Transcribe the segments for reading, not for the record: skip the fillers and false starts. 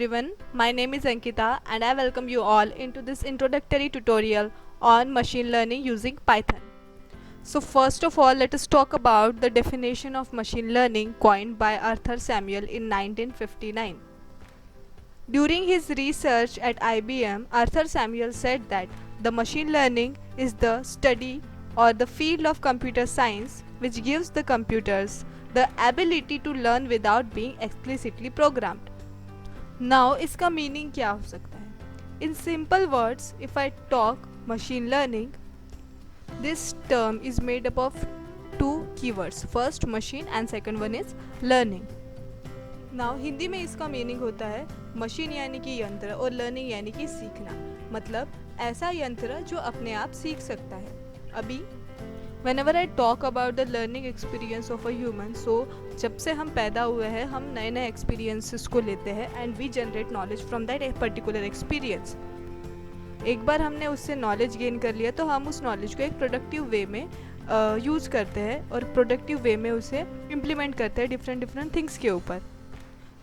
everyone, my name is Ankita and I welcome you all into this introductory tutorial on machine learning using Python. So first of all, let us talk about the definition of machine learning coined by Arthur Samuel in 1959. During his research at IBM, Arthur Samuel said that the machine learning is the study or the field of computer science which gives the computers the ability to learn without being explicitly programmed. Now इसका meaning क्या हो सकता है? In simple words, if I talk machine learning, this term is made up of two keywords. First machine and second one is learning. Now Hindi में इसका meaning होता है machine यानी कि यंत्र और लर्निंग यानी कि सीखना, मतलब ऐसा यंत्र जो अपने आप सीख सकता है. अभी whenever I talk about the learning experience of a human, so जब से हम पैदा हुए हैं हम नए नए एक्सपीरियंसेस को लेते हैं and we generate knowledge from that particular experience. एक बार हमने उससे नॉलेज गेन कर लिया तो हम उस नॉलेज को एक प्रोडक्टिव वे में यूज़ करते हैं और प्रोडक्टिव वे में उसे इम्प्लीमेंट करते हैं डिफरेंट थिंग्स के ऊपर.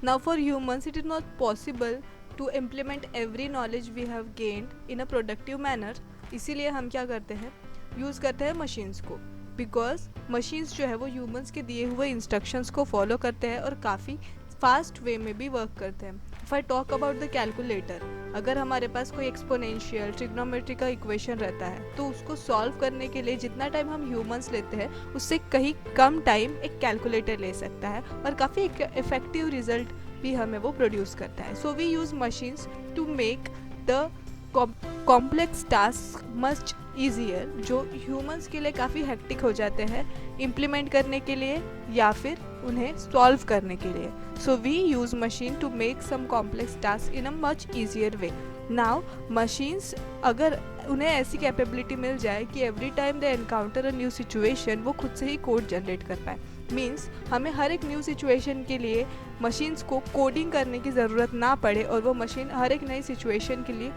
Now for humans it is not possible to implement every knowledge we have gained in a productive manner. इसीलिए हम क्या करते हैं, यूज़ करते हैं मशीन्स को, बिकॉज मशीन्स जो है वो ह्यूमंस के दिए हुए इंस्ट्रक्शंस को फॉलो करते हैं और काफ़ी फास्ट वे में भी वर्क करते हैं. If I talk about the calculator, अगर हमारे पास कोई एक्सपोनेंशियल ट्रिग्नोमेट्री का इक्वेशन रहता है तो उसको सॉल्व करने के लिए जितना टाइम हम ह्यूमंस लेते हैं उससे कहीं कम टाइम एक कैलकुलेटर ले सकता है और काफ़ी इफेक्टिव रिजल्ट भी हमें वो प्रोड्यूस करता है. So we use machines to make the complex task much easier, जो ह्यूमंस के लिए काफ़ी हेक्टिक हो जाते हैं इम्प्लीमेंट करने के लिए या फिर उन्हें सॉल्व करने के लिए. So we use machine to make some complex task in a much easier way. Now machines अगर उन्हें ऐसी कैपेबिलिटी मिल जाए कि every time they encounter a new situation वो खुद से ही कोड जनरेट कर पाए, मीन्स हमें हर एक न्यू सिचुएशन के लिए मशीन्स को कोडिंग करने की ज़रूरत ना पड़े और वो मशीन हर एक नई सिचुएशन के लिए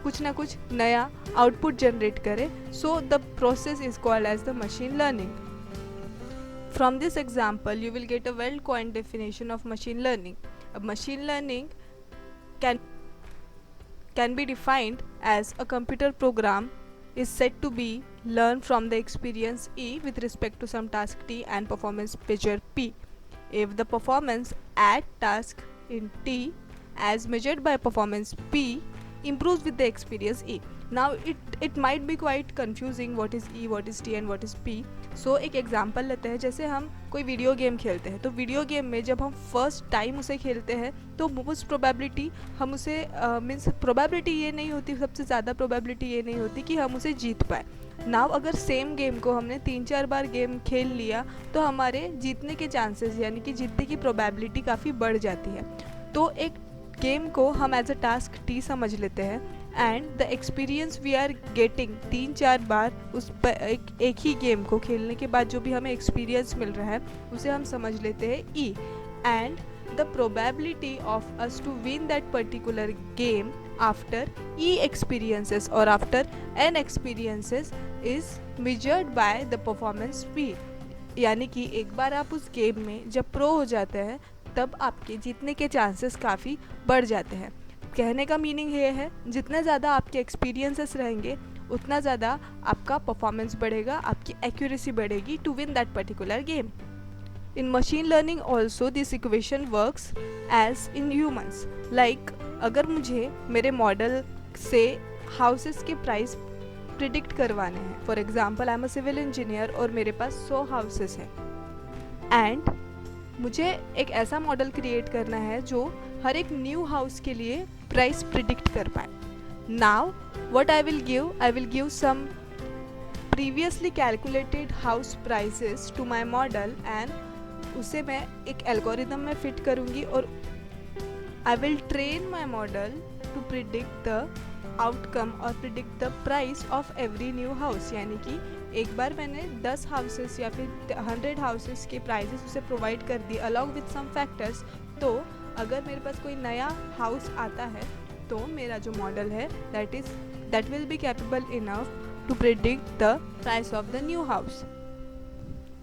कुछ ना कुछ नया आउटपुट जनरेट करे. So the process is called as the machine learning. From this example, you will get a well-coined definition of machine learning. Machine learning can be defined as a computer program is said to be learned from the experience E with respect to some task T and performance measure P. If the performance at task in T as measured by performance P improves with the experience E. Now it might be quite confusing what is E, what is T and what is P. So एक example लेते हैं, जैसे हम कोई video game खेलते हैं तो video game में जब हम फर्स्ट टाइम उसे खेलते हैं तो मोस्ट प्रोबेबिलिटी हम उसे मीन्स प्रोबेबिलिटी ये नहीं होती, सबसे ज़्यादा प्रोबेबिलिटी ये नहीं होती कि हम उसे जीत पाए. नाउ अगर सेम गेम को हमने 3-4 बार गेम खेल लिया तो हमारे जीतने के चांसेस यानी कि जीतने की प्रोबेबिलिटी काफ़ी बढ़ जाती है. तो एक गेम को हम एज अ टास्क टी समझ लेते हैं and the experience we are getting 3-4 बार उस पर एक ही गेम को खेलने के बाद जो भी हमें एक्सपीरियंस मिल रहा है उसे हम समझ लेते हैं E. And the probability of us to win that particular game after E experiences और after N experiences is measured by the performance P. यानी कि एक बार आप उस गेम में जब प्रो हो जाते हैं तब आपके जीतने के चांसेस काफ़ी बढ़ जाते हैं. कहने का मीनिंग ये है, जितना ज़्यादा आपके एक्सपीरियंसेस रहेंगे उतना ज़्यादा आपका परफॉर्मेंस बढ़ेगा, आपकी एक्यूरेसी बढ़ेगी to win that particular game. In machine learning also this equation works as in humans. Like अगर मुझे मेरे मॉडल से हाउसेस के प्राइस प्रिडिक्ट करवाने हैं, for example I am a civil engineer और मेरे पास 100 हाउसेस हैं एंड मुझे एक ऐसा मॉडल क्रिएट करना है जो हर एक न्यू हाउस के लिए प्राइस प्रिडिक्ट कर पाए. Now what I will give some previously calculated house prices to my model and उसे मैं एक एल्गोरिदम में फिट करूँगी और I will train my model to predict the outcome और predict the price of every new house. यानी कि एक बार मैंने 10 हाउसेस या फिर 100 हाउसेस के प्राइसेस उसे प्रोवाइड कर दिए अलॉन्ग विथ सम फैक्टर्स, तो अगर मेरे पास कोई नया हाउस आता है तो मेरा जो मॉडल है that will be capable enough to predict the price of the new house.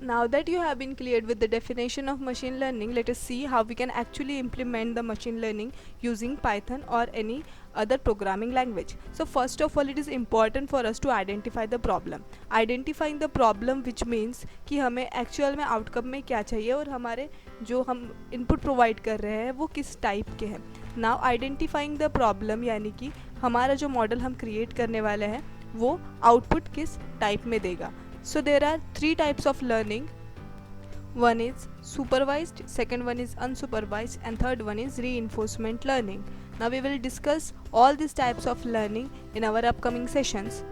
Now that you have been cleared with the definition of machine learning, let us see how we can actually implement the machine learning using Python or any other programming language. So first of all, it is important for us to identify the problem. Identifying the problem which means कि हमें actual में outcome में क्या चाहिए और हमारे जो हम input provide कर रहे हैं वो किस type के हैं. Now identifying the problem यानी कि हमारा जो model हम create करने वाले हैं वो output किस type में देगा. So there are three types of learning. One is supervised, second one is unsupervised, and third one is reinforcement learning. Now we will discuss all these types of learning in our upcoming sessions.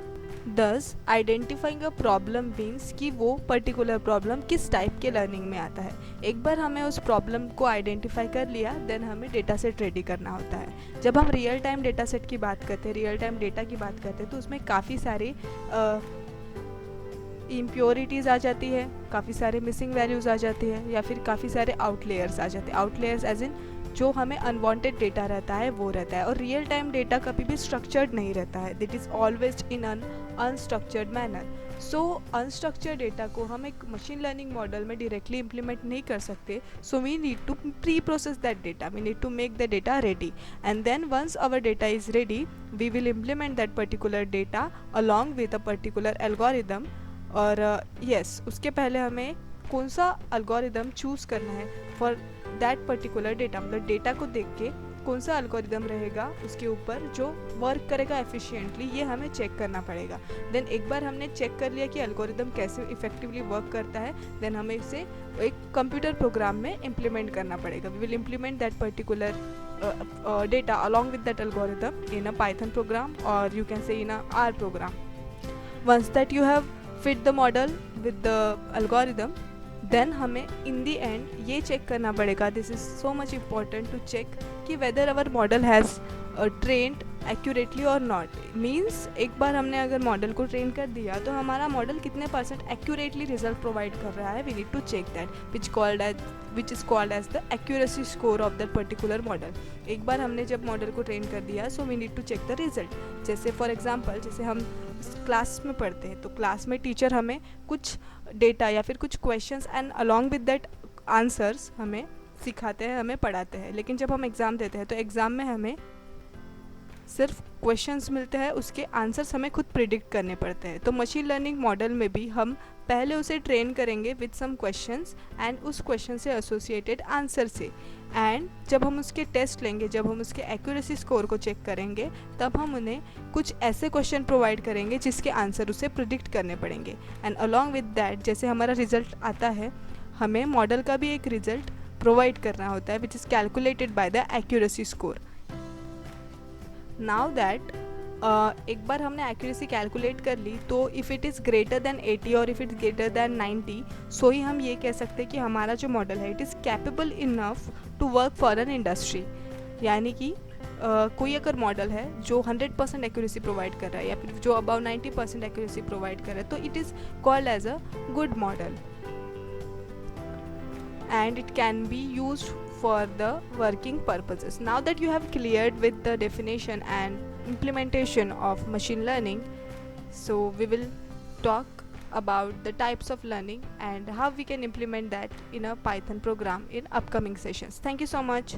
Thus identifying a problem means कि वो particular problem किस type के learning में आता है. एक बार हमें उस problem को identify कर लिया, then हमें data set ready करना होता है. जब हम real time data set की बात करते हैं, real time data की बात करते हैं, तो उसमें काफ़ी सारे इम्प्योरिटीज़ आ जाती है, काफ़ी सारे मिसिंग वैल्यूज़ आ जाती है, या फिर काफ़ी सारे आउटलेयर्स आ जाते हैं. आउटलेयर्स एज इन जो हमें अनवांटेड डेटा रहता है वो रहता है. और रियल टाइम डेटा कभी भी स्ट्रक्चर्ड नहीं रहता है, that is always in an unstructured manner. So unstructured data को हम एक मशीन लर्निंग मॉडल में डायरेक्टली इम्प्लीमेंट नहीं कर सकते. So we need to preprocess that data, we need to make the data ready, and then once our data is ready we will implement that particular data along with a particular algorithm. और yes उसके पहले हमें कौन सा algorithm choose करना है for that particular data, मतलब data को देख के कौन सा एल्गोरिदम रहेगा उसके ऊपर जो वर्क करेगा एफिशिएंटली, ये हमें चेक करना पड़ेगा. देन एक बार हमने चेक कर लिया कि एल्गोरिदम कैसे इफेक्टिवली वर्क करता है, देन हमें इसे एक कंप्यूटर प्रोग्राम में इम्प्लीमेंट करना पड़ेगा. We will implement that particular data along with that algorithm in a Python program, or you can say in a R program. Once that you have fit the model with the algorithm, then हमें in the end ये check करना पड़ेगा, this is so much important to check कि whether our model has trained accurately or not. means एक बार हमने अगर model को ट्रेन कर दिया तो हमारा मॉडल कितने % एक्यूरेटली रिजल्ट प्रोवाइड कर रहा है. We need to check that which is called as the accuracy score of that particular model. एक बार हमने जब मॉडल को ट्रेन कर दिया so we need to check the result. जैसे फॉर एग्जांपल जैसे हम क्लास में पढ़ते हैं तो क्लास में टीचर हमें कुछ डेटा या फिर कुछ questions and along with that answers हमें सिखाते हैं, हमें पढ़ाते हैं. लेकिन जब हम एग्ज़ाम देते हैं तो एग्ज़ाम में हमें सिर्फ क्वेश्चंस मिलते हैं, उसके आंसर्स हमें खुद प्रिडिक्ट करने पड़ते हैं. तो मशीन लर्निंग मॉडल में भी हम पहले उसे ट्रेन करेंगे विद सम क्वेश्चंस एंड उस क्वेश्चन से एसोसिएटेड आंसर से, एंड जब हम उसके टेस्ट लेंगे, जब हम उसके एक्यूरेसी स्कोर को चेक करेंगे, तब हम उन्हें कुछ ऐसे क्वेश्चन प्रोवाइड करेंगे जिसके आंसर उसे प्रिडिक्ट करने पड़ेंगे. एंड अलॉन्ग विद दैट जैसे हमारा रिजल्ट आता है, हमें मॉडल का भी एक रिजल्ट प्रोवाइड करना होता है which is calculated by the accuracy score. Now that एक बार हमने एक्यूरेसी कैलकुलेट कर ली तो if it is greater than 80 और इफ़ इट्स ग्रेटर दैन 90, सो ही हम ये कह सकते हैं कि हमारा जो मॉडल है it is capable enough to work for an industry. यानी कि कोई अगर मॉडल है जो 100% एक्यूरेसी प्रोवाइड कर रहा है या फिर जो अबाउ 90% एक्यूरेसी प्रोवाइड कर रहा है, तो it is called as a good model and it can be used for the working purposes. Now that you have cleared with the definition and implementation of machine learning, so we will talk about the types of learning and how we can implement that in a Python program in upcoming sessions. Thank you so much.